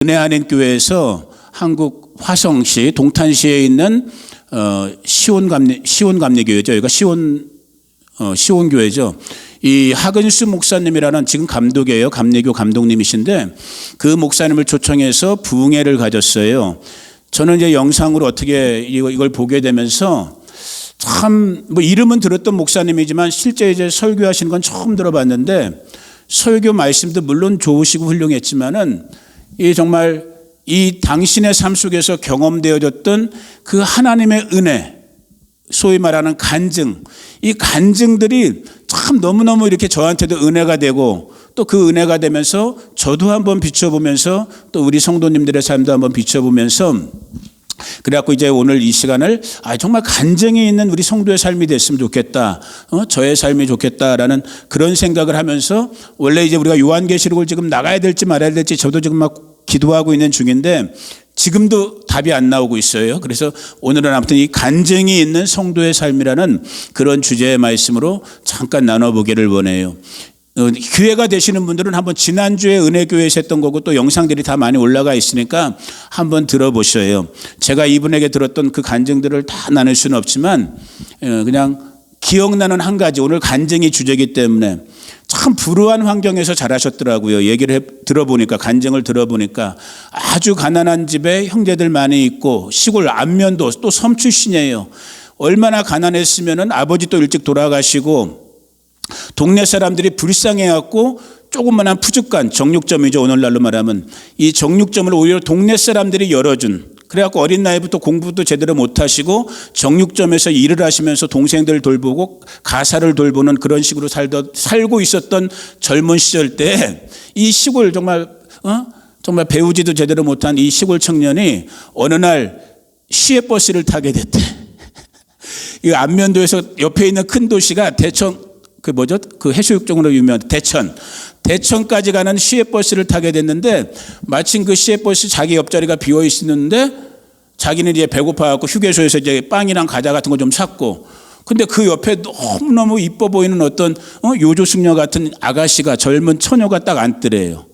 은혜하는 교회에서 한국 화성시 동탄시에 있는 시온감리교회죠. 여기가 시온교회죠. 이 하근수 목사님이라는 지금 감독이에요. 감리교 감독님이신데 그 목사님을 초청해서 부흥회를 가졌어요. 저는 이제 영상으로 어떻게 이걸 보게 되면서 참 뭐 이름은 들었던 목사님이지만 실제 이제 설교하시는 건 처음 들어봤는데 설교 말씀도 물론 좋으시고 훌륭했지만은 이 정말 이 당신의 삶 속에서 경험되어졌던 그 하나님의 은혜, 소위 말하는 간증, 이 간증들이 참 너무너무 이렇게 저한테도 은혜가 되고 또 그 은혜가 되면서 저도 한번 비춰보면서 또 우리 성도님들의 삶도 한번 비춰보면서 그래갖고 이제 오늘 이 시간을 정말 간증이 있는 우리 성도의 삶이 됐으면 좋겠다. 저의 삶이 좋겠다라는 그런 생각을 하면서 원래 이제 우리가 요한계시록을 지금 나가야 될지 말아야 될지 저도 지금 막 기도하고 있는 중인데 지금도 답이 안 나오고 있어요. 그래서 오늘은 아무튼 이 간증이 있는 성도의 삶이라는 그런 주제의 말씀으로 잠깐 나눠보기를 원해요. 기회가 되시는 분들은 한번 지난주에 은혜교회에서 했던 거고 또 영상들이 다 많이 올라가 있으니까 한번 들어보셔요. 제가 이분에게 들었던 그 간증들을 다 나눌 수는 없지만 그냥 기억나는 한 가지, 오늘 간증이 주제이기 때문에 참 불우한 환경에서 자라셨더라고요. 얘기를 들어보니까, 간증을 들어보니까 아주 가난한 집에 형제들 많이 있고 시골 안면도 또 섬 출신이에요. 얼마나 가난했으면은 아버지 또 일찍 돌아가시고 동네 사람들이 불쌍해갖고 조그만한 푸죽간, 정육점이죠. 오늘날로 말하면 이 정육점을 오히려 동네 사람들이 열어준, 그래갖고 어린 나이부터 공부도 제대로 못하시고 정육점에서 일을 하시면서 동생들 돌보고 가사를 돌보는 그런 식으로 살고 있었던 젊은 시절 때 이 시골 정말 배우지도 제대로 못한 이 시골 청년이 어느 날 시외버스를 타게 됐대. 이 안면도에서 옆에 있는 큰 도시가 대천, 그 해수욕장으로 유명한 대천까지 가는 시외버스를 타게 됐는데 마침 그 시외버스 자기 옆자리가 비어 있었는데 자기는 이제 배고파갖고 휴게소에서 이제 빵이랑 과자 같은 거 좀 샀고, 근데 그 옆에 너무너무 이뻐 보이는 어떤 요조숙녀 같은 아가씨가, 젊은 처녀가 딱 앉더래요.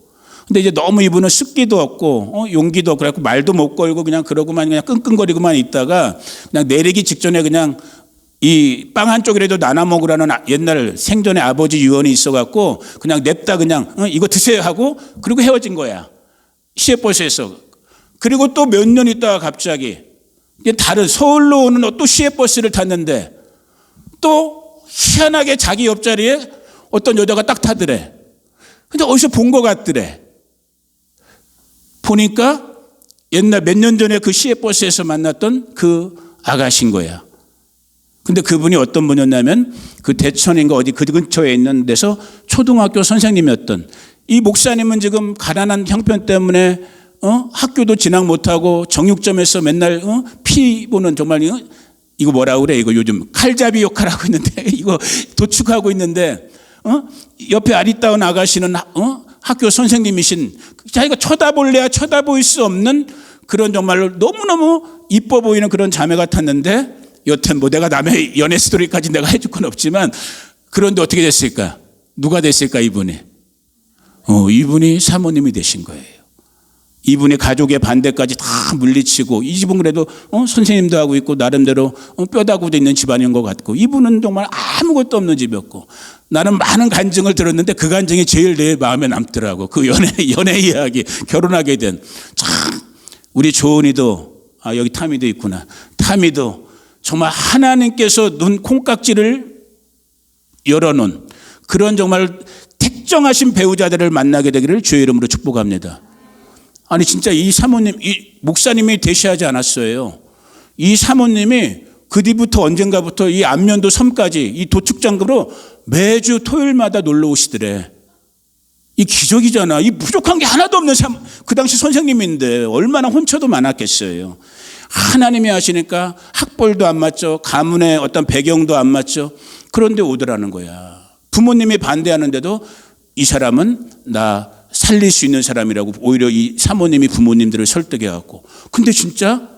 근데 이제 너무 이분은 습기도 없고 용기도 없고 그래갖고 말도 못 걸고 그냥 그러고만 그냥 끙끙거리고만 있다가 그냥 내리기 직전에 그냥 이 빵 한 쪽이라도 나눠 먹으라는 옛날 생전에 아버지 유언이 있어갖고 그냥 냅다 그냥 이거 드세요 하고 그리고 헤어진 거야. 시외버스에서. 그리고 또 몇 년 있다가 갑자기 다른 서울로 오는 또 시외버스를 탔는데 또 희한하게 자기 옆자리에 어떤 여자가 딱 타더래. 근데 어디서 본 것 같더래. 보니까 옛날 몇 년 전에 그 시외버스에서 만났던 그 아가씨인 거야. 근데 그분이 어떤 분이었냐면 그 대천인가 어디 그 근처에 있는 데서 초등학교 선생님이었던, 이 목사님은 지금 가난한 형편 때문에 학교도 진학 못하고 정육점에서 맨날 피 보는 정말 이거 뭐라 그래, 이거 요즘 칼잡이 역할하고 있는데 이거 도축하고 있는데 옆에 아리따운 아가씨는 학교 선생님이신, 자기가 쳐다볼래야 쳐다볼 수 없는 그런 정말로 너무너무 이뻐 보이는 그런 자매 같았는데, 여튼 뭐 내가 남의 연애 스토리까지 내가 해줄 건 없지만 그런데 어떻게 됐을까? 누가 됐을까? 이분이 사모님이 되신 거예요. 이분이 가족의 반대까지 다 물리치고, 이 집은 그래도 선생님도 하고 있고 나름대로 뼈다구도 있는 집안인 것 같고, 이분은 정말 아무것도 없는 집이었고, 나는 많은 간증을 들었는데 그 간증이 제일 내 마음에 남더라고. 그 연애 이야기, 결혼하게 된 참 우리 조은이도, 여기 타미도 있구나. 타미도 정말 하나님께서 눈 콩깍지를 열어놓은 그런 정말 택정하신 배우자들을 만나게 되기를 주의 이름으로 축복합니다. 아니 진짜 이 사모님, 이 목사님이 대시하지 않았어요. 이 사모님이 그 뒤부터 언젠가부터 이 안면도 섬까지 이 도축장으로 매주 토요일마다 놀러 오시더래. 이 기적이잖아. 이 부족한 게 하나도 없는 그 당시 선생님인데 얼마나 혼처도 많았겠어요. 하나님이 하시니까 학벌도 안 맞죠. 가문의 어떤 배경도 안 맞죠. 그런데 오더라는 거야. 부모님이 반대하는데도 이 사람은 나 살릴 수 있는 사람이라고 오히려 이 사모님이 부모님들을 설득해갖고. 근데 진짜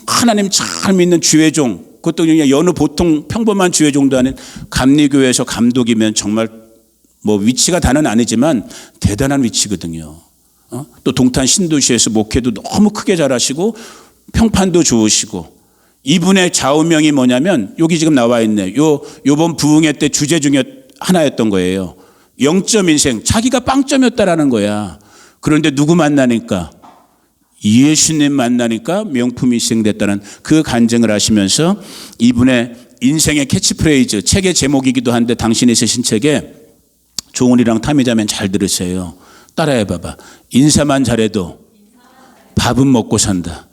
하나님 잘 믿는 주회종, 그것도 그냥 여느 보통 평범한 주회종도 아닌 감리교회에서 감독이면 정말 뭐 위치가 다는 아니지만 대단한 위치거든요. 또 동탄 신도시에서 목회도 너무 크게 잘하시고 평판도 좋으시고, 이분의 좌우명이 뭐냐면 여기 지금 나와 있네. 요번 부흥회 때 주제 중에 하나였던 거예요. 0점 인생. 자기가 빵점이었다라는 거야. 그런데 누구 만나니까? 예수님 만나니까 명품이 시행됐다는 그 간증을 하시면서 이분의 인생의 캐치프레이즈, 책의 제목이기도 한데 당신이 쓰신 책에 종훈이랑 타미자면 잘 들으세요. 따라해봐봐. 인사만 잘해도 밥은 먹고 산다.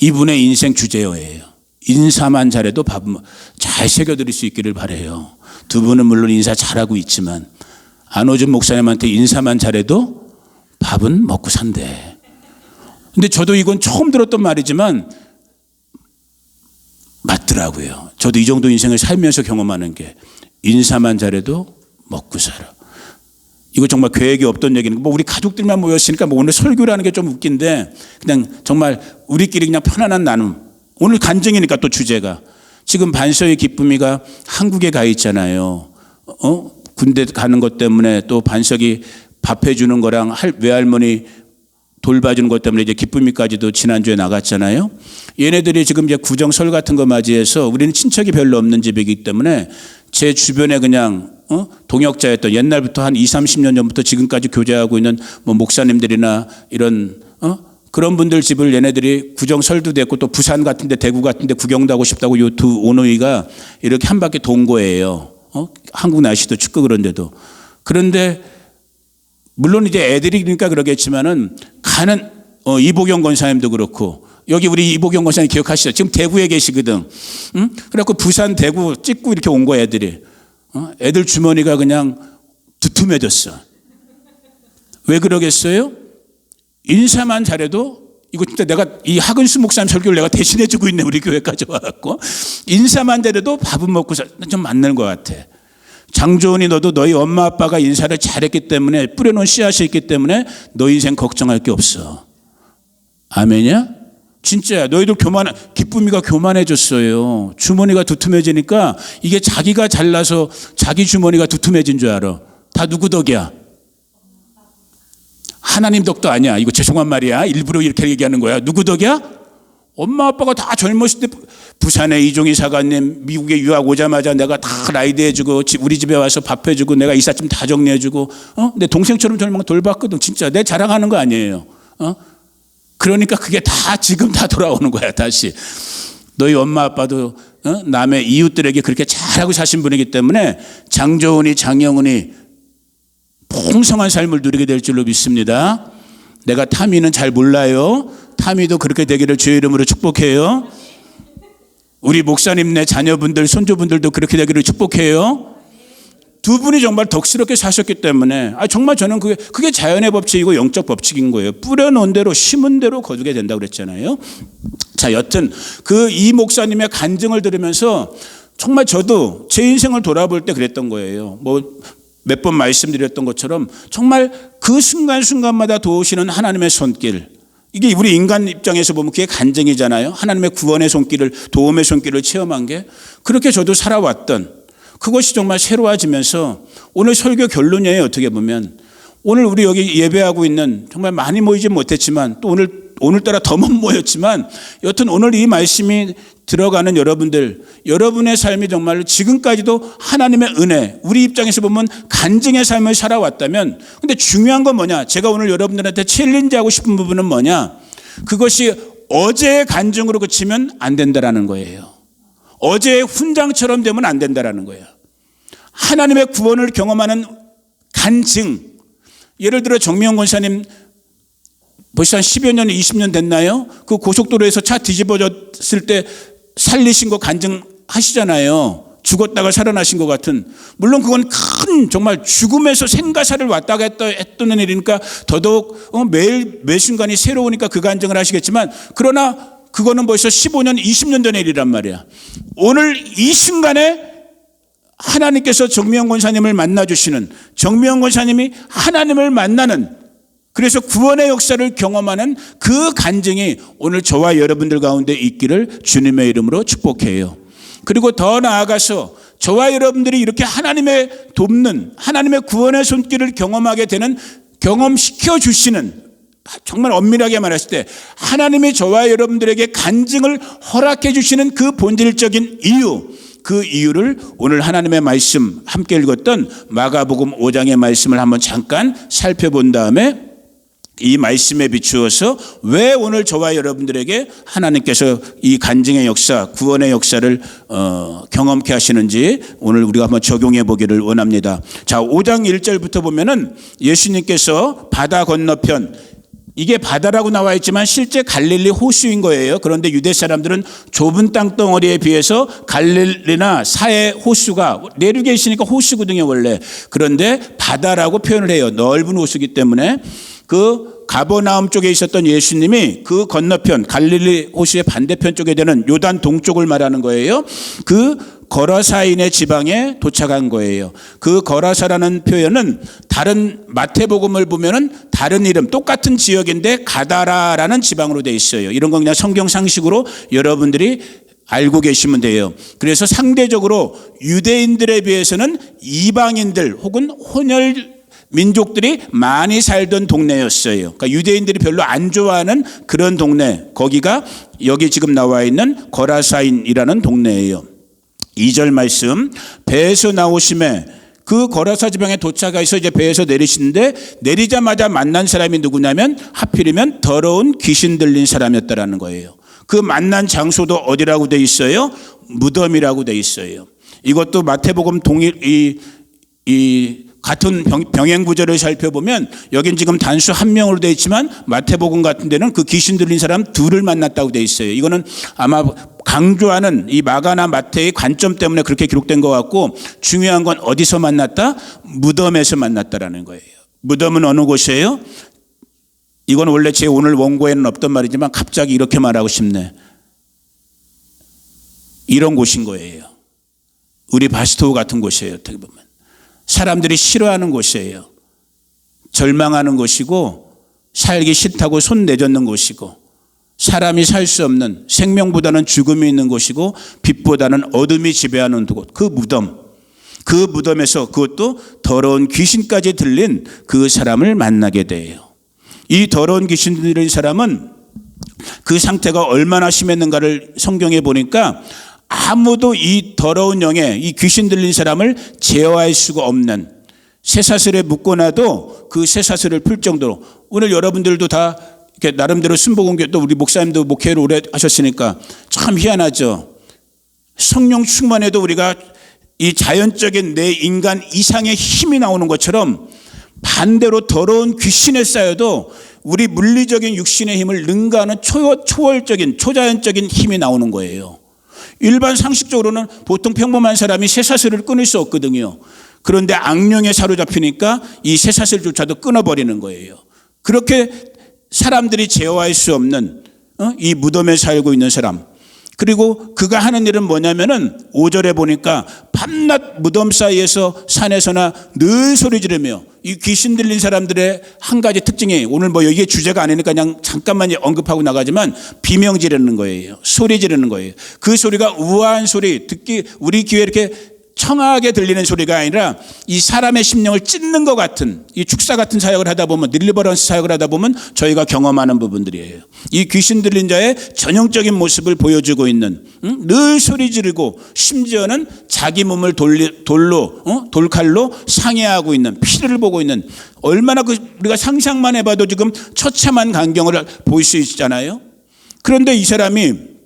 이분의 인생 주제어예요. 인사만 잘해도 밥은 잘 새겨드릴 수 있기를 바라요. 두 분은 물론 인사 잘하고 있지만 안호준 목사님한테 인사만 잘해도 밥은 먹고 산대. 근데 저도 이건 처음 들었던 말이지만 맞더라고요. 저도 이 정도 인생을 살면서 경험하는 게 인사만 잘해도 먹고 살아. 이거 정말 계획이 없던 얘기는, 뭐 우리 가족들만 모였으니까 뭐 오늘 설교라는 게 좀 웃긴데 그냥 정말 우리끼리 그냥 편안한 나눔. 오늘 간증이니까 또 주제가 지금 반서의 기쁨이가 한국에 가 있잖아요. 군대 가는 것 때문에 또 반석이 밥 해주는 거랑 외할머니 돌봐주는 것 때문에 이제 기쁨이까지도 지난주에 나갔잖아요. 얘네들이 지금 이제 구정설 같은 거 맞이해서, 우리는 친척이 별로 없는 집이기 때문에 제 주변에 그냥 동역자였던, 옛날부터 한 20, 30년 전부터 지금까지 교제하고 있는 뭐 목사님들이나 이런 그런 분들 집을 얘네들이 구정설도 됐고 또 부산 같은데 대구 같은데 구경도 하고 싶다고 요 두 오누이가 이렇게 한 바퀴 돈 거예요. 한국 날씨도 춥고 그런데도. 그런데 물론 이제 애들이니까 그러겠지만은 가는 이보경 권사님도 그렇고, 여기 우리 이보경 권사님 기억하시죠? 지금 대구에 계시거든. 응? 그래갖고 부산 대구 찍고 이렇게 온 거야 애들이. 애들 주머니가 그냥 두툼해졌어. 왜 그러겠어요? 인사만 잘해도, 이거 진짜 내가 이 하근수 목사님 설교를 내가 대신해주고 있네. 우리 교회까지 와갖고 인사만 잘해도 밥은 먹고 좀 맞는 것 같아. 장조은이 너도 너희 엄마 아빠가 인사를 잘했기 때문에, 뿌려놓은 씨앗이 있기 때문에 너 인생 걱정할 게 없어. 아멘이야? 진짜야. 너희들 기쁨이가 교만해졌어요. 주머니가 두툼해지니까 이게 자기가 잘나서 자기 주머니가 두툼해진 줄 알아. 다 누구 덕이야? 하나님 덕도 아니야. 이거 죄송한 말이야. 일부러 이렇게 얘기하는 거야. 누구 덕이야? 엄마 아빠가 다 젊었을 때 부산에 이종희 사관님 미국에 유학 오자마자 내가 다 라이드 해주고 우리 집에 와서 밥 해주고 내가 이삿짐 다 정리해주고 내 동생처럼 젊은 거 돌봤거든. 진짜 내 자랑하는 거 아니에요. 그러니까 그게 다 지금 다 돌아오는 거야. 다시 너희 엄마 아빠도 남의 이웃들에게 그렇게 잘하고 사신 분이기 때문에 장조은이 장영은이 풍성한 삶을 누리게 될 줄로 믿습니다. 내가 타미는 잘 몰라요. 타미도 그렇게 되기를 주의 이름으로 축복해요. 우리 목사님네 자녀분들 손주분들도 그렇게 되기를 축복해요. 두 분이 정말 덕스럽게 사셨기 때문에 정말 저는 그게 자연의 법칙이고 영적 법칙인 거예요. 뿌려놓은 대로 심은 대로 거두게 된다고 그랬잖아요. 자, 여튼 이 목사님의 간증을 들으면서 정말 저도 제 인생을 돌아볼 때 그랬던 거예요. 몇 번 말씀드렸던 것처럼 정말 그 순간순간마다 도우시는 하나님의 손길, 이게 우리 인간 입장에서 보면 그게 간증이잖아요. 하나님의 구원의 손길을, 도움의 손길을 체험한 게, 그렇게 저도 살아왔던 그것이 정말 새로워지면서 오늘 설교 결론이에요. 어떻게 보면 오늘 우리 여기 예배하고 있는, 정말 많이 모이지 못했지만 또 오늘따라 더 못 모였지만 여튼 오늘 이 말씀이 들어가는 여러분들, 여러분의 삶이 정말 지금까지도 하나님의 은혜, 우리 입장에서 보면 간증의 삶을 살아왔다면, 근데 중요한 건 뭐냐? 제가 오늘 여러분들한테 챌린지하고 싶은 부분은 뭐냐? 그것이 어제의 간증으로 그치면 안 된다라는 거예요. 어제의 훈장처럼 되면 안 된다라는 거예요. 하나님의 구원을 경험하는 간증. 예를 들어 정미영 권사님 벌써 한 10여 년, 20년 됐나요? 그 고속도로에서 차 뒤집어졌을 때 살리신 거 간증하시잖아요. 죽었다가 살아나신 것 같은. 물론 그건 큰 정말 죽음에서 생가사를 왔다 갔다 했던 일이니까 더더욱 매일 매 순간이 새로우니까 그 간증을 하시겠지만, 그러나 그거는 벌써 15년, 20년 전의 일이란 말이야. 오늘 이 순간에 하나님께서 정미영 권사님을 만나주시는, 정미영 권사님이 하나님을 만나는, 그래서 구원의 역사를 경험하는 그 간증이 오늘 저와 여러분들 가운데 있기를 주님의 이름으로 축복해요. 그리고 더 나아가서 저와 여러분들이 이렇게 하나님의 돕는, 하나님의 구원의 손길을 경험하게 되는, 경험시켜 주시는 정말 엄밀하게 말했을 때 하나님이 저와 여러분들에게 간증을 허락해 주시는 그 본질적인 이유, 그 이유를 오늘 하나님의 말씀 함께 읽었던 마가복음 5장의 말씀을 한번 잠깐 살펴본 다음에 이 말씀에 비추어서 왜 오늘 저와 여러분들에게 하나님께서 이 간증의 역사, 구원의 역사를 경험케 하시는지 오늘 우리가 한번 적용해 보기를 원합니다. 자, 5장 1절부터 보면은 예수님께서 바다 건너편, 이게 바다라고 나와 있지만 실제 갈릴리 호수인 거예요. 그런데 유대 사람들은 좁은 땅덩어리에 비해서 갈릴리나 사해 호수가 내륙에 있으니까 호수거든요, 원래. 그런데 바다라고 표현을 해요. 넓은 호수이기 때문에. 그 가버나움 쪽에 있었던 예수님이 그 건너편 갈릴리 호수의 반대편 쪽에 되는 요단 동쪽을 말하는 거예요. 그 거라사인의 지방에 도착한 거예요. 그 거라사라는 표현은 다른 마태복음을 보면은 다른 이름, 똑같은 지역인데 가다라라는 지방으로 돼 있어요. 이런 건 그냥 성경 상식으로 여러분들이 알고 계시면 돼요. 그래서 상대적으로 유대인들에 비해서는 이방인들 혹은 혼혈 민족들이 많이 살던 동네였어요. 그러니까 유대인들이 별로 안 좋아하는 그런 동네, 거기가 여기 지금 나와 있는 거라사인이라는 동네예요. 2절 말씀, 배에서 나오심에 그 거라사 지방에 도착해서 이제 배에서 내리시는데 내리자마자 만난 사람이 누구냐면 하필이면 더러운 귀신 들린 사람이었다라는 거예요. 그 만난 장소도 어디라고 돼 있어요? 무덤이라고 돼 있어요. 이것도 마태복음 동일 같은 병행 구절을 살펴보면 여긴 지금 단수 한 명으로 되어 있지만 마태복음 같은 데는 그 귀신 들린 사람 둘을 만났다고 되어 있어요. 이거는 아마 강조하는 이 마가나 마태의 관점 때문에 그렇게 기록된 것 같고, 중요한 건 어디서 만났다? 무덤에서 만났다라는 거예요. 무덤은 어느 곳이에요? 이건 원래 제 오늘 원고에는 없던 말이지만 갑자기 이렇게 말하고 싶네. 이런 곳인 거예요. 우리 바스토우 같은 곳이에요. 어떻게 보면 사람들이 싫어하는 곳이에요. 절망하는 곳이고 살기 싫다고 손 내젓는 곳이고 사람이 살 수 없는, 생명보다는 죽음이 있는 곳이고 빛보다는 어둠이 지배하는 곳, 그 무덤. 그 무덤에서 그것도 더러운 귀신까지 들린 그 사람을 만나게 돼요. 이 더러운 귀신 들린 사람은 그 상태가 얼마나 심했는가를 성경에 보니까 아무도 이 더러운 영에 이 귀신 들린 사람을 제어할 수가 없는, 쇠사슬에 묶어놔도 그 쇠사슬을 풀 정도로. 오늘 여러분들도 다 이렇게 나름대로 순복음교회, 또 우리 목사님도 목회를 오래 하셨으니까 참 희한하죠. 성령 충만해도 우리가 이 자연적인 내 인간 이상의 힘이 나오는 것처럼 반대로 더러운 귀신에 쌓여도 우리 물리적인 육신의 힘을 능가하는 초월적인 초자연적인 힘이 나오는 거예요. 일반 상식적으로는 보통 평범한 사람이 쇠사슬을 끊을 수 없거든요. 그런데 악령에 사로잡히니까 이 쇠사슬조차도 끊어버리는 거예요. 그렇게 사람들이 제어할 수 없는 이 무덤에 살고 있는 사람. 그리고 그가 하는 일은 뭐냐면은 5절에 보니까 밤낮 무덤 사이에서 산에서나 늘 소리 지르며, 이 귀신 들린 사람들의 한 가지 특징이, 오늘 뭐 이게 주제가 아니니까 그냥 잠깐만 언급하고 나가지만 비명 지르는 거예요. 소리 지르는 거예요. 그 소리가 우아한 소리, 듣기 우리 귀에 이렇게 청아하게 들리는 소리가 아니라 이 사람의 심령을 찢는 것 같은, 이 축사 같은 사역을 하다 보면, 딜리버런스 사역을 하다 보면 저희가 경험하는 부분들이에요. 이 귀신 들린 자의 전형적인 모습을 보여주고 있는, 늘 소리 지르고 심지어는 자기 몸을 돌칼로 상해하고 있는, 피를 보고 있는, 얼마나 우리가 상상만 해봐도 지금 처참한 광경을 볼 수 있잖아요. 그런데 이 사람이,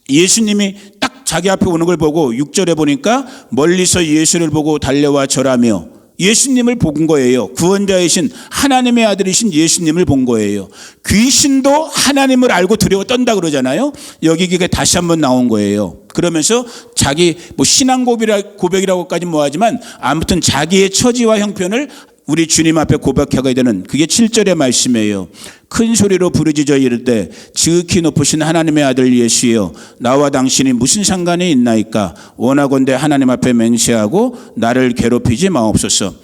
예수님이 딱 자기 앞에 오는 걸 보고 6절에 보니까 멀리서 예수를 보고 달려와 절하며, 예수님을 본 거예요. 구원자이신 하나님의 아들이신 예수님을 본 거예요. 귀신도 하나님을 알고 두려워 떤다 그러잖아요. 여기 이게 다시 한번 나온 거예요. 그러면서 자기 뭐 신앙 고백이라고까지 뭐하지만 아무튼 자기의 처지와 형편을 우리 주님 앞에 고백하게 되는, 그게 7절의 말씀이에요. 큰 소리로 부르짖어 이르되 지극히 높으신 하나님의 아들 예수여, 나와 당신이 무슨 상관이 있나이까? 원하건대 하나님 앞에 맹세하고 나를 괴롭히지 마옵소서.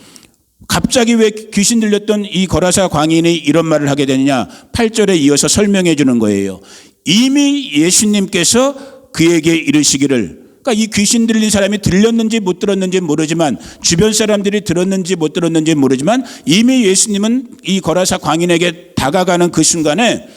갑자기 왜 귀신 들렸던 이 거라사 광인이 이런 말을 하게 되느냐? 8절에 이어서 설명해 주는 거예요. 이미 예수님께서 그에게 이르시기를, 그러니까 이 귀신 들린 사람이 들렸는지 못 들었는지 모르지만, 주변 사람들이 들었는지 못 들었는지 모르지만, 이미 예수님은 이 거라사 광인에게 다가가는 그 순간에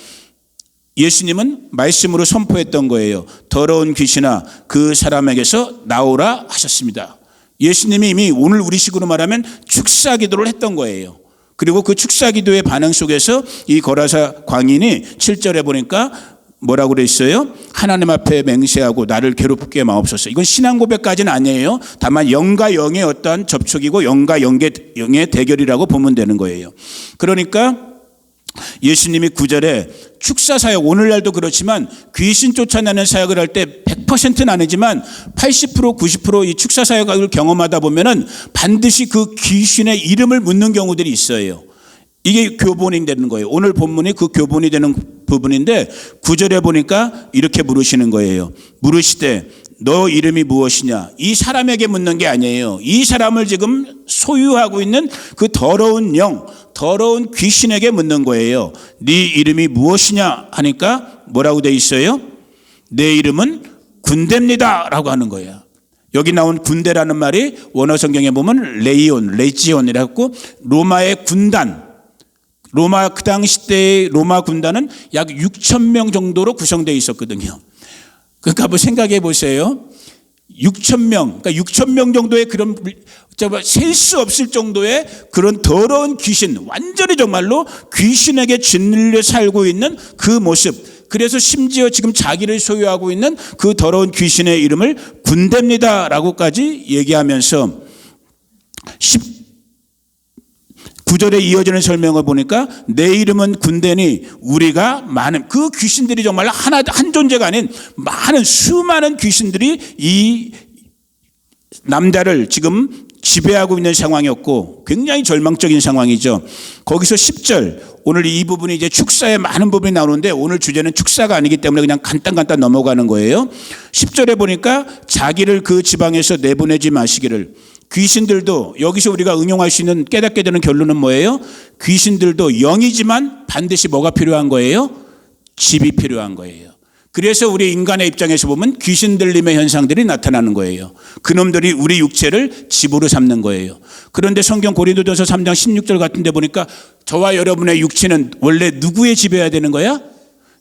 예수님은 말씀으로 선포했던 거예요. 더러운 귀신아, 그 사람에게서 나오라 하셨습니다. 예수님이 이미 오늘 우리식으로 말하면 축사 기도를 했던 거예요. 그리고 그 축사 기도의 반응 속에서 이 거라사 광인이 7절에 보니까 뭐라고 그랬어요? 하나님 앞에 맹세하고 나를 괴롭게 마옵소서. 이건 신앙 고백까지는 아니에요. 다만 영과 영의 어떠한 접촉이고 영과 영의 대결이라고 보면 되는 거예요. 그러니까 예수님이 9절에 축사 사역, 오늘날도 그렇지만 귀신 쫓아내는 사역을 할 때 100%는 아니지만 80% 90% 이 축사 사역을 경험하다 보면은 반드시 그 귀신의 이름을 묻는 경우들이 있어요. 이게 교본이 되는 거예요. 오늘 본문이 그 교본이 되는 부분인데 9절에 보니까 이렇게 물으시는 거예요. 물으시되 너 이름이 무엇이냐? 이 사람에게 묻는 게 아니에요. 이 사람을 지금 소유하고 있는 그 더러운 영, 더러운 귀신에게 묻는 거예요. 네 이름이 무엇이냐 하니까 뭐라고 돼 있어요? 내 이름은 군대입니다 라고 하는 거예요. 여기 나온 군대라는 말이 원어 성경에 보면 레지온이라고, 로마의 군단, 로마 그 당시 때의 로마 군단은 약 6천 명 정도로 구성되어 있었거든요. 그러니까 한번 생각해 보세요. 6천 명, 그러니까 6천 명 정도의 그런 셀 수 없을 정도의 그런 더러운 귀신, 완전히 정말로 귀신에게 짓눌려 살고 있는 그 모습. 그래서 심지어 지금 자기를 소유하고 있는 그 더러운 귀신의 이름을 군대입니다라고까지 얘기하면서 9절에 이어지는 설명을 보니까 내 이름은 군대니 우리가 많은, 그 귀신들이 정말 한 존재가 아닌 많은 수많은 귀신들이 이 남자를 지금 지배하고 있는 상황이었고 굉장히 절망적인 상황이죠. 거기서 10절, 오늘 이 부분이 이제 축사의 많은 부분이 나오는데 오늘 주제는 축사가 아니기 때문에 그냥 간단 넘어가는 거예요. 10절에 보니까 자기를 그 지방에서 내보내지 마시기를. 귀신들도 여기서 우리가 응용할 수 있는 깨닫게 되는 결론은 뭐예요? 귀신들도 영이지만 반드시 뭐가 필요한 거예요? 집이 필요한 거예요. 그래서 우리 인간의 입장에서 보면 귀신 들림의 현상들이 나타나는 거예요. 그놈들이 우리 육체를 집으로 삼는 거예요. 그런데 성경 고린도전서 3장 16절 같은 데 보니까 저와 여러분의 육체는 원래 누구의 집이어야 되는 거야?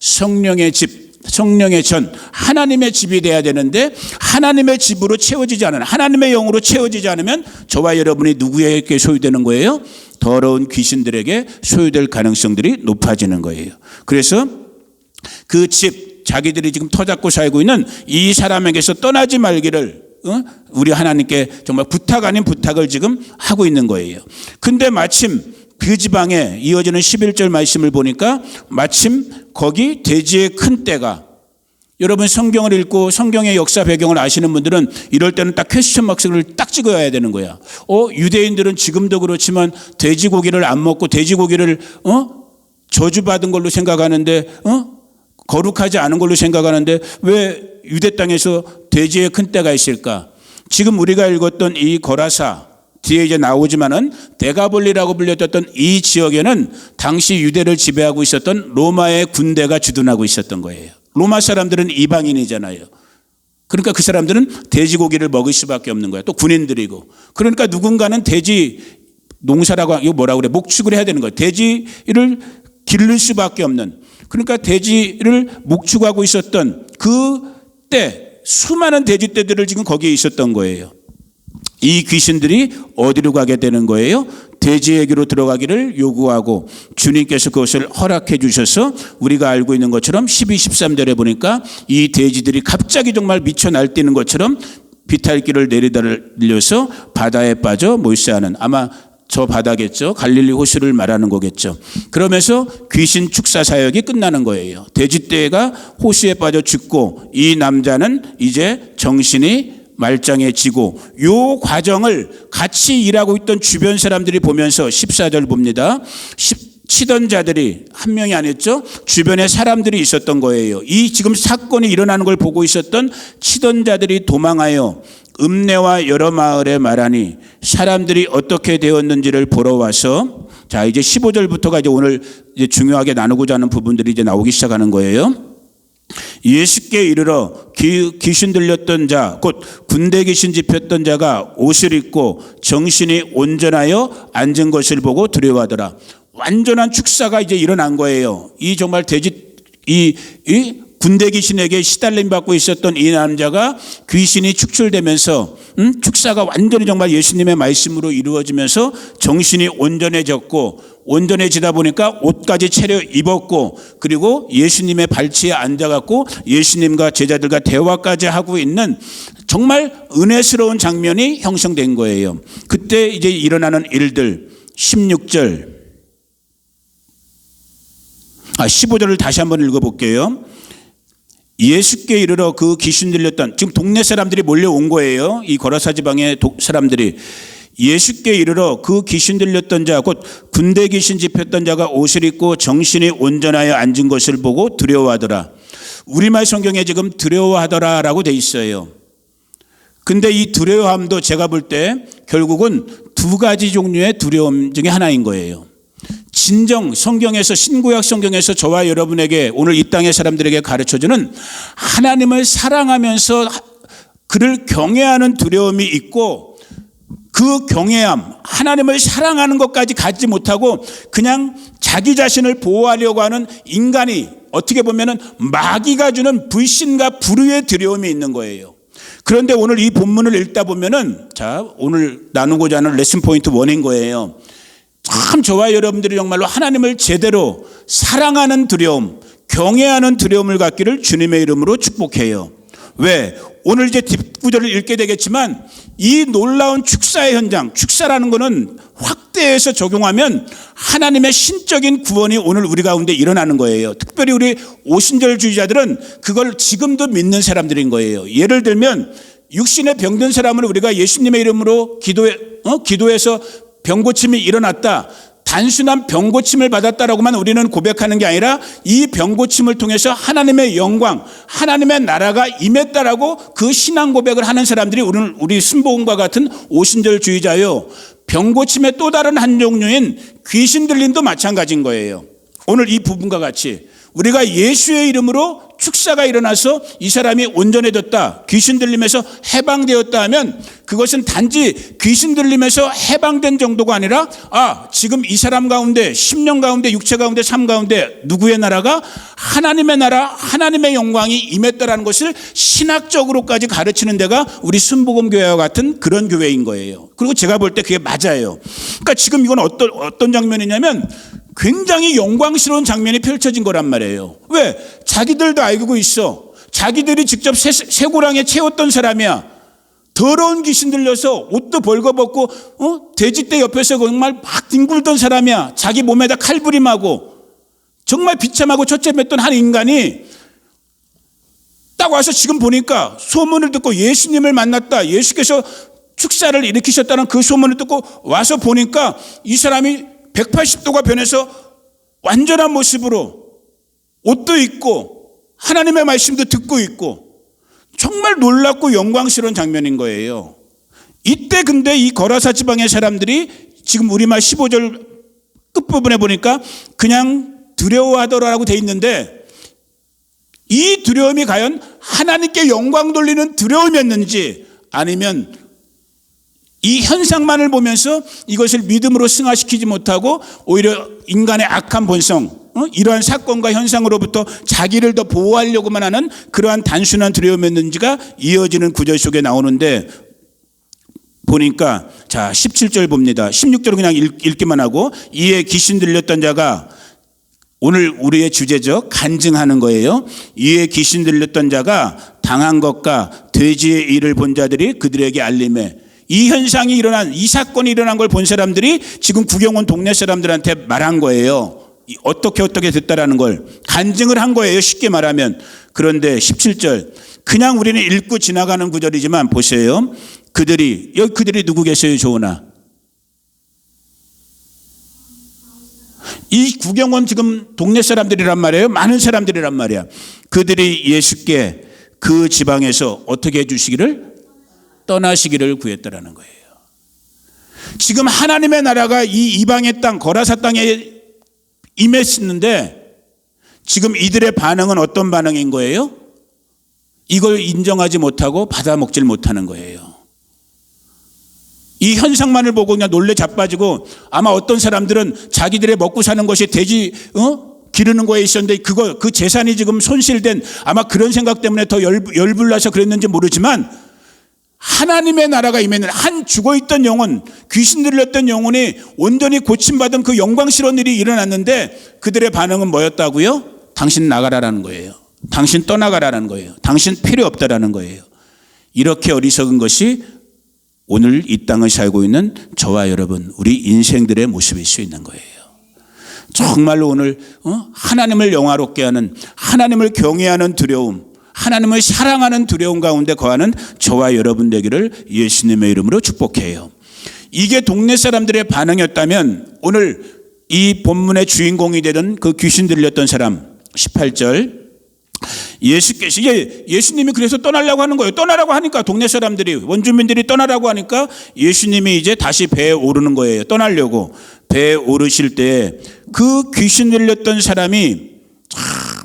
성령의 집, 성령의 전, 하나님의 집이 돼야 되는데 하나님의 집으로 채워지지 않으면, 하나님의 영으로 채워지지 않으면 저와 여러분이 누구에게 소유되는 거예요? 더러운 귀신들에게 소유될 가능성들이 높아지는 거예요. 그래서 그 집, 자기들이 지금 터잡고 살고 있는 이 사람에게서 떠나지 말기를 우리 하나님께 정말 부탁 아닌 부탁을 지금 하고 있는 거예요. 근데 마침 그 지방에 이어지는 11절 말씀을 보니까 마침 거기 돼지의 큰 떼가, 여러분 성경을 읽고 성경의 역사 배경을 아시는 분들은 이럴 때는 딱 퀘스천 마크를 딱 찍어야 되는 거야. 유대인들은 지금도 그렇지만 돼지고기를 안 먹고 돼지고기를 저주받은 걸로 생각하는데 거룩하지 않은 걸로 생각하는데 왜 유대 땅에서 돼지의 큰 떼가 있을까? 지금 우리가 읽었던 이 거라사, 뒤에 이제 나오지만은 데가볼리라고 불렸던 이 지역에는 당시 유대를 지배하고 있었던 로마의 군대가 주둔하고 있었던 거예요. 로마 사람들은 이방인이잖아요. 그러니까 그 사람들은 돼지고기를 먹을 수밖에 없는 거예요. 또 군인들이고. 그러니까 누군가는 돼지 농사라고, 이거 뭐라고 그래? 목축을 해야 되는 거예요. 돼지를 기를 수밖에 없는. 그러니까 돼지를 목축하고 있었던 그 때, 수많은 돼지 떼들을 지금 거기에 있었던 거예요. 이 귀신들이 어디로 가게 되는 거예요? 돼지에게로 들어가기를 요구하고 주님께서 그것을 허락해 주셔서 우리가 알고 있는 것처럼 12, 13절에 보니까 이 돼지들이 갑자기 정말 미쳐 날뛰는 것처럼 비탈길을 내리달려서 바다에 빠져 몰세하는, 아마 저 바다겠죠. 갈릴리 호수를 말하는 거겠죠. 그러면서 귀신 축사 사역이 끝나는 거예요. 돼지떼가 호수에 빠져 죽고 이 남자는 이제 정신이 말짱해지고, 요 과정을 같이 일하고 있던 주변 사람들이 보면서 14절 봅니다. 치던 자들이 한 명이 아니었죠. 주변에 사람들이 있었던 거예요. 이 지금 사건이 일어나는 걸 보고 있었던 치던 자들이 도망하여 읍내와 여러 마을에 말하니 사람들이 어떻게 되었는지를 보러 와서, 자 이제 15절부터가 이제 오늘 이제 중요하게 나누고자 하는 부분들이 이제 나오기 시작하는 거예요. 예수께 이르러 귀신 들렸던 자 곧 군대 귀신 집혔던 자가 옷을 입고 정신이 온전하여 앉은 것을 보고 두려워하더라. 완전한 축사가 이제 일어난 거예요. 이 정말 이 군대 귀신에게 시달림 받고 있었던 이 남자가 귀신이 축출되면서 축사가 완전히 정말 예수님의 말씀으로 이루어지면서 정신이 온전해지다 보니까 옷까지 차려 입었고, 그리고 예수님의 발치에 앉아갖고 예수님과 제자들과 대화까지 하고 있는 정말 은혜스러운 장면이 형성된 거예요. 그때 이제 일어나는 일들 15절을 다시 한번 읽어볼게요. 예수께 이르러 그 귀신 들렸던, 지금 동네 사람들이 몰려온 거예요. 이 거라사 지방의 사람들이. 예수께 이르러 그 귀신 들렸던 자 곧 군대 귀신 집혔던 자가 옷을 입고 정신이 온전하여 앉은 것을 보고 두려워하더라. 우리말 성경에 지금 두려워하더라라고 돼 있어요. 근데 이 두려워함도 제가 볼 때 결국은 두 가지 종류의 두려움 중에 하나인 거예요. 진정 성경에서, 신구약 성경에서 저와 여러분에게, 오늘 이 땅의 사람들에게 가르쳐주는 하나님을 사랑하면서 그를 경외하는 두려움이 있고, 그 경외함, 하나님을 사랑하는 것까지 갖지 못하고 그냥 자기 자신을 보호하려고 하는 인간이, 어떻게 보면은 마귀가 주는 불신과 불의의 두려움이 있는 거예요. 그런데 오늘 이 본문을 읽다 보면은, 자, 오늘 나누고자 하는 레슨 포인트 1인 거예요. 참 저와 여러분들이 정말로 하나님을 제대로 사랑하는 두려움, 경외하는 두려움을 갖기를 주님의 이름으로 축복해요. 왜? 오늘 이제 뒷구절을 읽게 되겠지만 이 놀라운 축사의 현장, 축사라는 것은 확대해서 적용하면 하나님의 신적인 구원이 오늘 우리 가운데 일어나는 거예요. 특별히 우리 오순절주의자들은 그걸 지금도 믿는 사람들인 거예요. 예를 들면 육신에 병든 사람을 우리가 예수님의 이름으로 기도해서 병고침이 일어났다, 단순한 병고침을 받았다라고만 우리는 고백하는 게 아니라 이 병고침을 통해서 하나님의 영광, 하나님의 나라가 임했다라고 그 신앙 고백을 하는 사람들이 오늘 우리 순복음과 같은 오순절주의자요. 병고침의 또 다른 한 종류인 귀신 들림도 마찬가지인 거예요. 오늘 이 부분과 같이 우리가 예수의 이름으로 축사가 일어나서 이 사람이 온전해졌다, 귀신 들림에서 해방되었다 하면 그것은 단지 귀신 들림에서 해방된 정도가 아니라, 지금 이 사람 가운데, 심령 가운데, 육체 가운데, 삶 가운데 누구의 나라가, 하나님의 나라, 하나님의 영광이 임했다라는 것을 신학적으로까지 가르치는 데가 우리 순복음교회와 같은 그런 교회인 거예요. 그리고 제가 볼 때 그게 맞아요. 그러니까 지금 이건 어떤 장면이냐면 굉장히 영광스러운 장면이 펼쳐진 거란 말이에요. 왜? 자기들도 알고 있어. 자기들이 직접 쇠고랑에 채웠던 사람이야. 더러운 귀신 들려서 옷도 벌거벗고 돼지떼 옆에서 정말 막 뒹굴던 사람이야. 자기 몸에다 칼부림하고 정말 비참하고 처참했던 한 인간이 딱 와서 지금 보니까 소문을 듣고 예수님을 만났다, 예수께서 축사를 일으키셨다는 그 소문을 듣고 와서 보니까 이 사람이 180도가 변해서 완전한 모습으로 옷도 입고 하나님의 말씀도 듣고 있고 정말 놀랍고 영광스러운 장면인 거예요. 이때 근데 이 거라사 지방의 사람들이 지금 우리말 15절 끝부분에 보니까 그냥 두려워하더라라고 돼 있는데, 이 두려움이 과연 하나님께 영광 돌리는 두려움이었는지, 아니면 이 현상만을 보면서 이것을 믿음으로 승화시키지 못하고 오히려 인간의 악한 본성, 이러한 사건과 현상으로부터 자기를 더 보호하려고만 하는 그러한 단순한 두려움이었는지가 이어지는 구절 속에 나오는데, 보니까 자 17절 봅니다. 16절은 그냥 읽기만 하고, 이에 귀신 들렸던 자가, 오늘 우리의 주제죠, 간증하는 거예요. 이에 귀신 들렸던 자가 당한 것과 돼지의 일을 본 자들이 그들에게 알림해, 이 현상이 일어난, 이 사건이 일어난 걸 본 사람들이 지금 구경 온 동네 사람들한테 말한 거예요. 어떻게 됐다라는 걸 간증을 한 거예요, 쉽게 말하면. 그런데 17절, 그냥 우리는 읽고 지나가는 구절이지만 보세요. 그들이 누구 계세요, 조은아? 이 구경 온 지금 동네 사람들이란 말이에요. 많은 사람들이란 말이야. 그들이 예수께 그 지방에서 어떻게 해주시기를, 떠나시기를 구했다라는 거예요. 지금 하나님의 나라가 이 이방의 땅, 거라사 땅에 임했었는데 지금 이들의 반응은 어떤 반응인 거예요? 이걸 인정하지 못하고 받아먹질 못하는 거예요. 이 현상만을 보고 그냥 놀래 자빠지고, 아마 어떤 사람들은 자기들의 먹고 사는 것이 돼지 기르는 거에 있었는데 그 재산이 지금 손실된, 아마 그런 생각 때문에 더 열불나서 그랬는지 모르지만, 하나님의 나라가 임했는 한 죽어있던 영혼, 귀신 들렸던 영혼이 온전히 고침받은 그 영광스러운 일이 일어났는데, 그들의 반응은 뭐였다고요? 당신 나가라라는 거예요. 당신 떠나가라는 거예요. 당신 필요 없다라는 거예요. 이렇게 어리석은 것이 오늘 이 땅을 살고 있는 저와 여러분, 우리 인생들의 모습일 수 있는 거예요. 정말로 오늘 하나님을 영화롭게 하는, 하나님을 경외하는 두려움, 하나님을 사랑하는 두려움 가운데 거하는 저와 여러분 되기를 예수님의 이름으로 축복해요. 이게 동네 사람들의 반응이었다면, 오늘 이 본문의 주인공이 되는 그 귀신 들렸던 사람, 18절, 예수께서, 예수님이 그래서 떠나려고 하는 거예요. 떠나라고 하니까, 동네 사람들이, 원주민들이 떠나라고 하니까 예수님이 이제 다시 배에 오르는 거예요. 떠나려고. 배에 오르실 때 그 귀신 들렸던 사람이,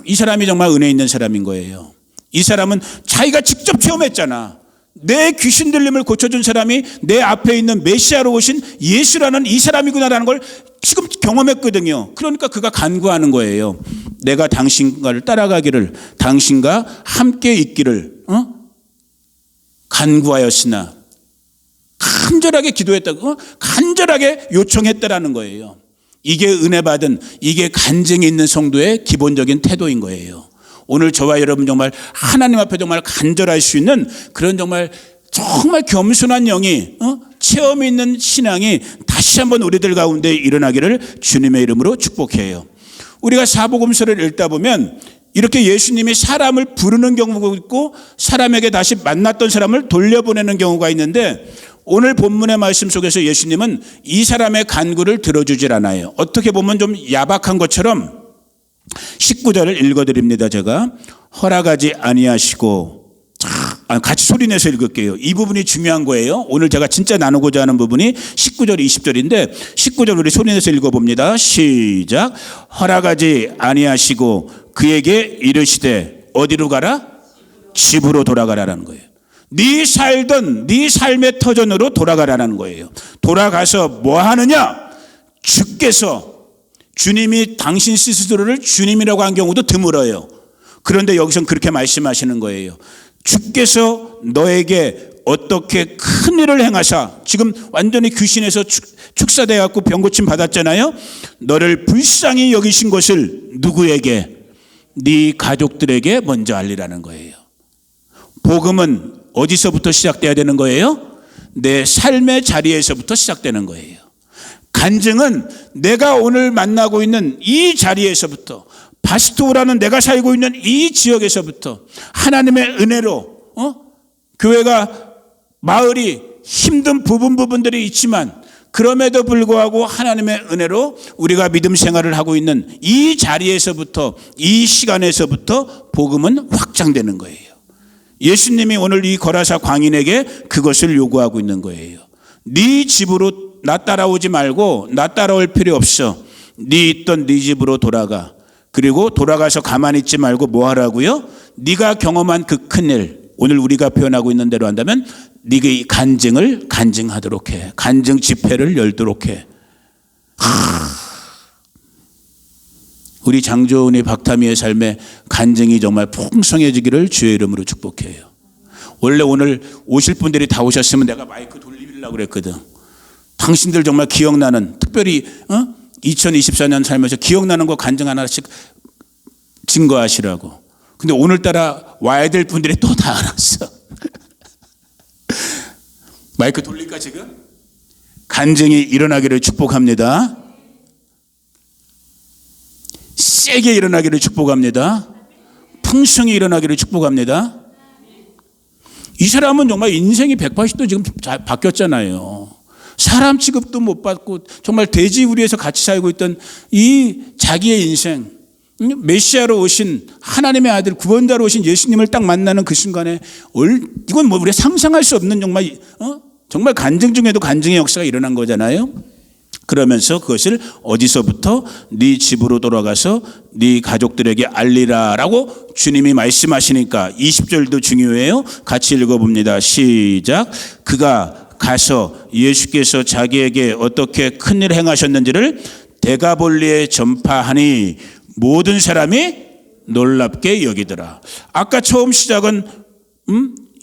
이 사람이 정말 은혜 있는 사람인 거예요. 이 사람은 자기가 직접 체험했잖아. 내 귀신 들림을 고쳐준 사람이 내 앞에 있는 메시아로 오신 예수라는 이 사람이구나라는 걸 지금 경험했거든요. 그러니까 그가 간구하는 거예요. 내가 당신과를 따라가기를, 당신과 함께 있기를 간구하였으나, 간절하게 기도했다고, 간절하게 요청했다라는 거예요. 이게 은혜 받은, 이게 간증이 있는 성도의 기본적인 태도인 거예요. 오늘 저와 여러분 정말 하나님 앞에 정말 간절할 수 있는 그런 정말 겸손한 영이, 체험이 있는 신앙이 다시 한번 우리들 가운데 일어나기를 주님의 이름으로 축복해요. 우리가 사복음서를 읽다 보면 이렇게 예수님이 사람을 부르는 경우가 있고, 사람에게 다시 만났던 사람을 돌려보내는 경우가 있는데, 오늘 본문의 말씀 속에서 예수님은 이 사람의 간구를 들어주질 않아요. 어떻게 보면 좀 야박한 것처럼, 19절을 읽어드립니다. 제가 허락하지 아니하시고, 같이 소리내서 읽을게요. 이 부분이 중요한 거예요. 오늘 제가 진짜 나누고자 하는 부분이 19절 20절인데 19절 우리 소리내서 읽어봅니다. 시작. 허락하지 아니하시고 그에게 이르시되 어디로 가라? 집으로 돌아가라는 거예요. 네 살던 네 삶의 터전으로 돌아가라는 거예요. 돌아가서 뭐 하느냐? 주께서, 주님이 당신 스스로를 주님이라고 한 경우도 드물어요. 그런데 여기서는 그렇게 말씀하시는 거예요. 주께서 너에게 어떻게 큰 일을 행하사, 지금 완전히 귀신에서 축사돼 갖고 병고침 받았잖아요. 너를 불쌍히 여기신 것을 누구에게? 네 가족들에게 먼저 알리라는 거예요. 복음은 어디서부터 시작돼야 되는 거예요? 내 삶의 자리에서부터 시작되는 거예요. 간증은 내가 오늘 만나고 있는 이 자리에서부터, 바스토라는 내가 살고 있는 이 지역에서부터 하나님의 은혜로, 교회가, 마을이 힘든 부분들이 있지만 그럼에도 불구하고 하나님의 은혜로 우리가 믿음 생활을 하고 있는 이 자리에서부터, 이 시간에서부터 복음은 확장되는 거예요. 예수님이 오늘 이 거라사 광인에게 그것을 요구하고 있는 거예요. 네 집으로 나 따라오지 말고, 나 따라올 필요 없어. 네 있던 네 집으로 돌아가. 그리고 돌아가서 가만히 있지 말고 뭐 하라고요? 네가 경험한 그 큰일, 오늘 우리가 표현하고 있는 대로 한다면 네가 이 간증을 간증하도록 해. 간증 집회를 열도록 해. 우리 장조은의 박타미의 삶에 간증이 정말 풍성해지기를 주의 이름으로 축복해요. 원래 오늘 오실 분들이 다 오셨으면 내가 마이크 돌리려고 그랬거든. 당신들 정말 기억나는, 특별히 2024년 살면서 기억나는 거 간증 하나씩 증거하시라고. 근데 오늘따라 와야 될 분들이 또 다 알았어. 마이크 돌릴까 지금? 간증이 일어나기를 축복합니다. 세게 일어나기를 축복합니다. 풍성히 일어나기를 축복합니다. 이 사람은 정말 인생이 180도 지금 바뀌었잖아요. 사람 취급도 못 받고 정말 돼지우리에서 같이 살고 있던 이 자기의 인생, 메시아로 오신 하나님의 아들, 구원자로 오신 예수님을 딱 만나는 그 순간에 이건 뭐 우리가 상상할 수 없는 정말 간증 중에도 간증의 역사가 일어난 거잖아요. 그러면서 그것을 어디서부터? 네 집으로 돌아가서 네 가족들에게 알리라라고 주님이 말씀하시니까 20절도 중요해요. 같이 읽어봅니다. 시작. 그가 가서 예수께서 자기에게 어떻게 큰일 행하셨는지를 데가볼리에 전파하니 모든 사람이 놀랍게 여기더라. 아까 처음 시작은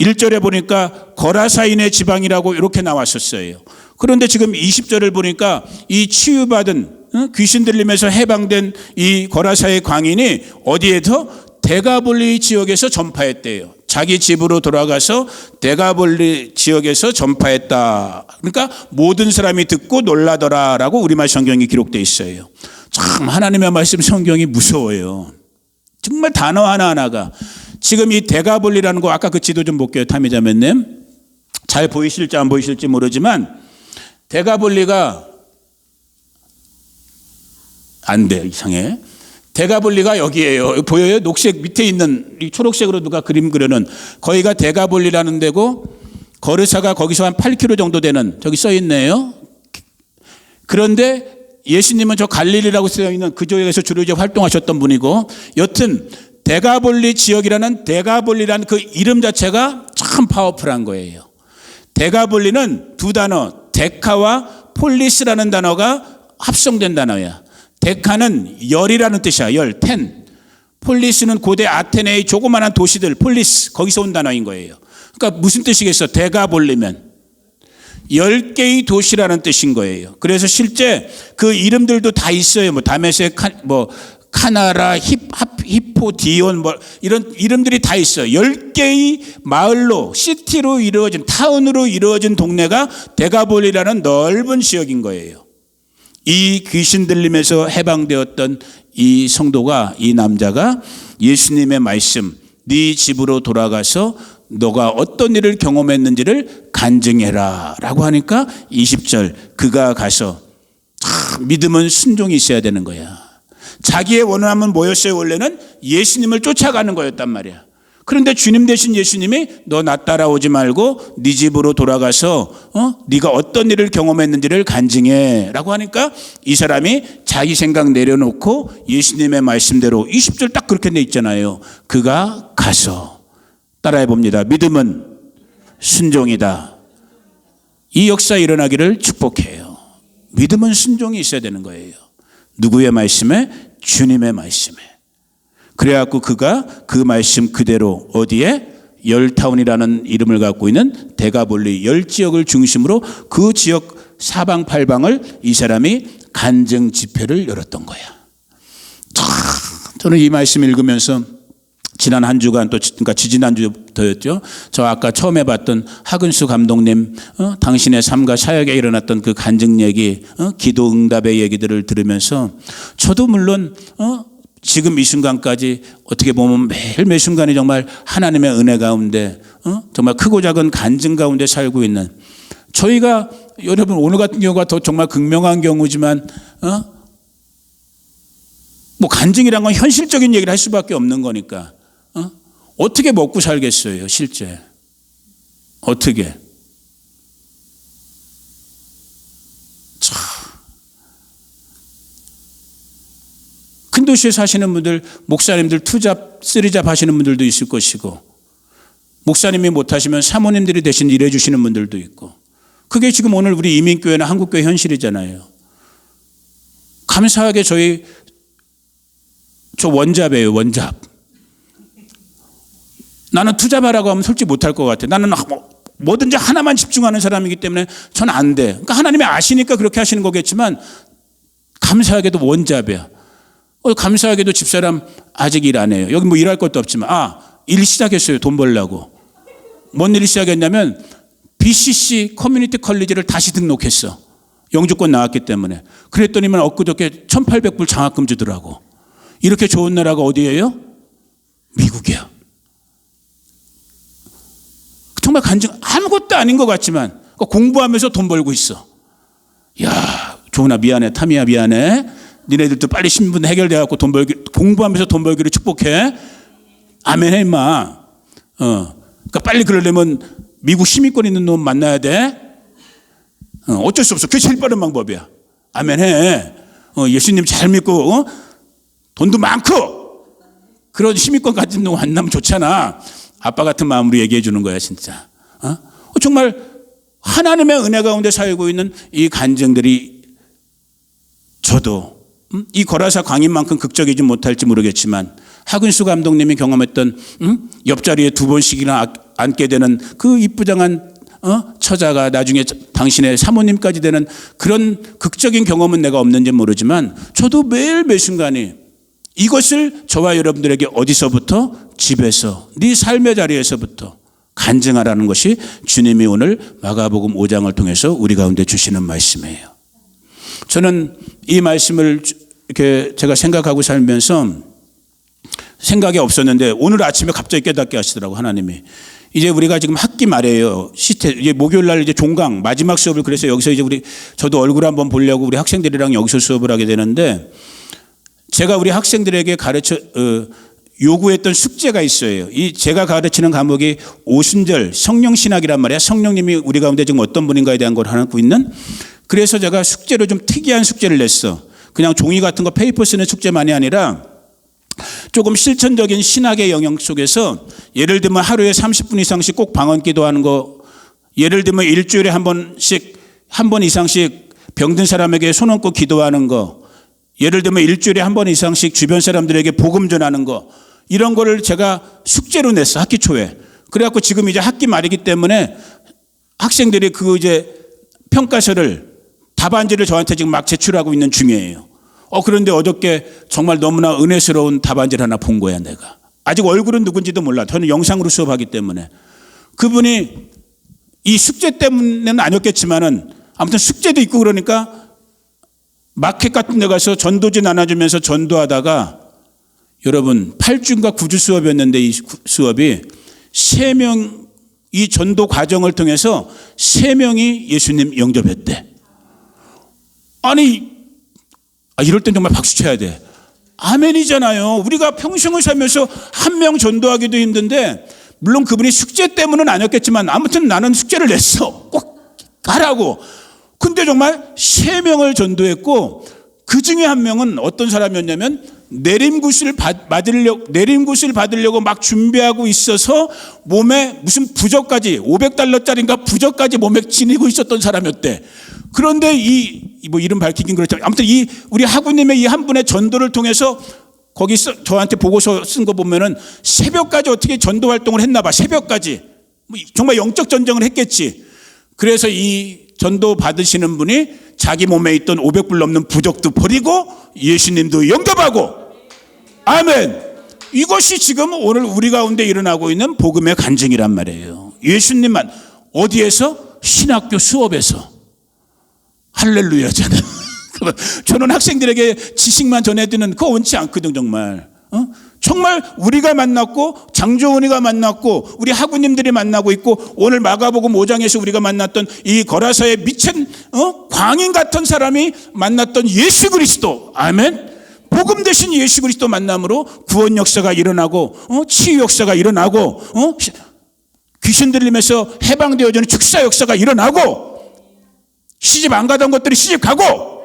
1절에 보니까 거라사인의 지방이라고 이렇게 나왔었어요. 그런데 지금 20절을 보니까 이 치유받은 귀신 들림에서 해방된 이 거라사의 광인이 어디에서? 데가볼리 지역에서 전파했대요. 자기 집으로 돌아가서 데가볼리 지역에서 전파했다. 그러니까 모든 사람이 듣고 놀라더라라고 우리말 성경이 기록되어 있어요. 참 하나님의 말씀 성경이 무서워요. 정말 단어 하나하나가. 지금 이 데가볼리라는 거 아까 그 지도 좀 볼게요. 타미자매님. 잘 보이실지 안 보이실지 모르지만 데가볼리가 안 돼, 이상해. 데가볼리가 여기에요. 보여요? 녹색 밑에 있는 이 초록색으로 누가 그림 그려는 거기가 데가볼리라는 데고 거르사가 거기서 한 8km 정도 되는 저기 써 있네요. 그런데 예수님은 저 갈릴리라고 써 있는 그 지역에서 주로 이제 활동하셨던 분이고 여튼 데가볼리 지역이라는 데가볼리라는 그 이름 자체가 참 파워풀한 거예요. 데가볼리는 두 단어 데카와 폴리스라는 단어가 합성된 단어야. 데카는 열이라는 뜻이야. 열, 텐. 폴리스는 고대 아테네의 조그마한 도시들, 폴리스, 거기서 온 단어인 거예요. 그러니까 무슨 뜻이겠어? 데가볼리면 10개의 도시라는 뜻인 거예요. 그래서 실제 그 이름들도 다 있어요. 뭐 다메섹, 카나라, 히포디온 이런 이름들이 다 있어요. 10개의 마을로, 시티로 이루어진, 타운으로 이루어진 동네가 데가볼리라는 넓은 지역인 거예요. 이 귀신 들림에서 해방되었던 이 성도가, 이 남자가 예수님의 말씀, 네 집으로 돌아가서 너가 어떤 일을 경험했는지를 간증해라 라고 하니까 20절 그가 가서 믿음은 순종이 있어야 되는 거야. 자기의 원함은 뭐였어요? 원래는 예수님을 쫓아가는 거였단 말이야. 그런데 주님 대신 예수님이 너 나 따라오지 말고 네 집으로 돌아가서 네가 어떤 일을 경험했는지를 간증해 라고 하니까 이 사람이 자기 생각 내려놓고 예수님의 말씀대로 20절 딱 그렇게 돼 있잖아요. 그가 가서 따라해 봅니다. 믿음은 순종이다. 이 역사 일어나기를 축복해요. 믿음은 순종이 있어야 되는 거예요. 누구의 말씀에? 주님의 말씀에. 그래갖고 그가 그 말씀 그대로 어디에? 열타운이라는 이름을 갖고 있는 데가볼리 열 지역을 중심으로 그 지역 사방팔방을 이 사람이 간증 집회를 열었던 거야. 저는 이 말씀 읽으면서 지난 한 주간 또 그러니까 지지난주부터였죠. 저 아까 처음에 봤던 하근수 감독님 당신의 삶과 사역에 일어났던 그 간증 얘기, 기도 응답의 얘기들을 들으면서 저도 물론 지금 이 순간까지 어떻게 보면 매일 순간이 정말 하나님의 은혜 가운데 정말 크고 작은 간증 가운데 살고 있는 저희가 여러분 오늘 같은 경우가 더 정말 극명한 경우지만 뭐 간증이란 건 현실적인 얘기를 할 수밖에 없는 거니까 어떻게 먹고 살겠어요 실제 어떻게 큰 도시에 사시는 분들 목사님들 투잡 쓰리잡 하시는 분들도 있을 것이고 목사님이 못하시면 사모님들이 대신 일해 주시는 분들도 있고 그게 지금 오늘 우리 이민교회나 한국교회 현실이잖아요. 감사하게 저 원잡이에요. 원잡. 나는 투잡하라고 하면 솔직히 못할 것 같아. 나는 뭐든지 하나만 집중하는 사람이기 때문에 전 안 돼. 그러니까 하나님이 아시니까 그렇게 하시는 거겠지만 감사하게도 원잡이야. 감사하게도 집사람 아직 일 안 해요. 여기 뭐 일할 것도 없지만 일 시작했어요. 돈 벌려고. 뭔 일 시작했냐면 BCC 커뮤니티 컬리지를 다시 등록했어. 영주권 나왔기 때문에. 그랬더니만 엊그저께 1,800불 장학금 주더라고. 이렇게 좋은 나라가 어디예요? 미국이야. 정말 간증 아무것도 아닌 것 같지만 공부하면서 돈 벌고 있어. 야, 조은아 미안해. 타미야 미안해. 니네들도 빨리 신분 해결돼갖고 공부하면서 돈 벌기를 축복해. 아멘 해 임마. 그러니까 빨리 그러려면 미국 시민권 있는 놈 만나야 돼. 어쩔 수 없어. 그게 제일 빠른 방법이야. 아멘 해. 예수님 잘 믿고 돈도 많고 그런 시민권 가진 놈 만나면 좋잖아. 아빠 같은 마음으로 얘기해 주는 거야 진짜. 정말 하나님의 은혜 가운데 살고 있는 이 간증들이 저도 이 거라사 광인만큼 극적이지 못할지 모르겠지만 하근수 감독님이 경험했던 옆자리에 2번씩이나 앉게 되는 그 이쁘장한 처자가 나중에 당신의 사모님까지 되는 그런 극적인 경험은 내가 없는지 모르지만 저도 매일 매 순간이 이것을 저와 여러분들에게 어디서부터 집에서 네 삶의 자리에서부터 간증하라는 것이 주님이 오늘 마가복음 5장을 통해서 우리 가운데 주시는 말씀이에요. 저는 이 말씀을 이렇게 제가 생각하고 살면서 생각이 없었는데 오늘 아침에 갑자기 깨닫게 하시더라고 하나님이. 이제 우리가 지금 학기 말이에요. 이제 목요일 날 이제 종강 마지막 수업을 그래서 여기서 이제 저도 얼굴 한번 보려고 우리 학생들이랑 여기서 수업을 하게 되는데 제가 우리 학생들에게 요구했던 숙제가 있어요. 제가 가르치는 과목이 오순절 성령신학이란 말이야. 성령님이 우리 가운데 지금 어떤 분인가에 대한 걸 하고 있는. 그래서 제가 숙제로 좀 특이한 숙제를 냈어. 그냥 종이 같은 거 페이퍼 쓰는 숙제만이 아니라 조금 실천적인 신학의 영역 속에서 예를 들면 하루에 30분 이상씩 꼭 방언 기도하는 거, 예를 들면 일주일에 한 번 이상씩 병든 사람에게 손 얹고 기도하는 거, 예를 들면 일주일에 한 번 이상씩 주변 사람들에게 복음 전하는 거, 이런 거를 제가 숙제로 냈어, 학기 초에. 그래갖고 지금 이제 학기 말이기 때문에 학생들이 그 이제 평가서를 답안지를 저한테 지금 막 제출하고 있는 중이에요. 그런데 어저께 정말 너무나 은혜스러운 답안지를 하나 본 거야, 내가. 아직 얼굴은 누군지도 몰라. 저는 영상으로 수업하기 때문에. 그분이 이 숙제 때문에는 아니었겠지만은 아무튼 숙제도 있고 그러니까 마켓 같은 데 가서 전도지 나눠주면서 전도하다가 여러분 8주인가 9주 수업이었는데 이 수업이 3명 이 전도 과정을 통해서 3명이 예수님 영접했대. 아니 이럴 땐 정말 박수 쳐야 돼. 아멘이잖아요. 우리가 평생을 살면서 한 명 전도하기도 힘든데 물론 그분이 숙제 때문은 아니었겠지만 아무튼 나는 숙제를 냈어. 꼭 가라고. 근데 정말 3명을 전도했고 그 중에 한 명은 어떤 사람이었냐면 내림굿을 받으려고 막 준비하고 있어서 몸에 무슨 부적까지 500달러짜리인가 부적까지 몸에 지니고 있었던 사람이었대. 그런데 뭐 이름 밝히긴 그렇지만 아무튼 우리 하구님의 이 한 분의 전도를 통해서 거기 저한테 보고서 쓴 거 보면은 새벽까지 어떻게 전도 활동을 했나 봐. 새벽까지. 정말 영적 전쟁을 했겠지. 그래서 이 전도 받으시는 분이 자기 몸에 있던 500불 넘는 부적도 버리고 예수님도 영접하고. 아멘. 이것이 지금 오늘 우리 가운데 일어나고 있는 복음의 간증이란 말이에요. 예수님만. 어디에서? 신학교 수업에서. 할렐루야잖아. 저는 학생들에게 지식만 전해드리는 그거 원치 않거든 정말. 정말 우리가 만났고 장조은이가 만났고 우리 학우님들이 만나고 있고 오늘 마가복음 5장에서 우리가 만났던 이 거라사의 미친 광인 같은 사람이 만났던 예수 그리스도. 아멘. 복음 대신 예수 그리스도 만남으로 구원 역사가 일어나고 치유 역사가 일어나고 귀신 들림에서 해방되어지는 축사 역사가 일어나고 시집 안 가던 것들이 시집 가고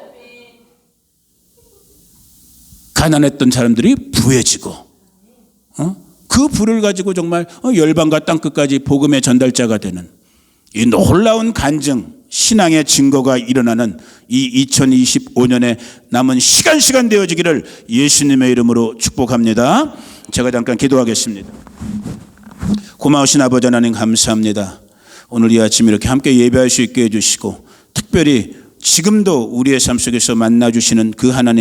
가난했던 사람들이 부해지고 그 불을 가지고 정말 열방과 땅끝까지 복음의 전달자가 되는 이 놀라운 간증 신앙의 증거가 일어나는 이 2025년에 남은 시간 되어지기를 예수님의 이름으로 축복합니다. 제가 잠깐 기도하겠습니다. 고마우신 아버지 하나님 감사합니다. 오늘 이 아침 이렇게 함께 예배할 수 있게 해주시고 특별히 지금도 우리의 삶 속에서 만나주시는 그 하나님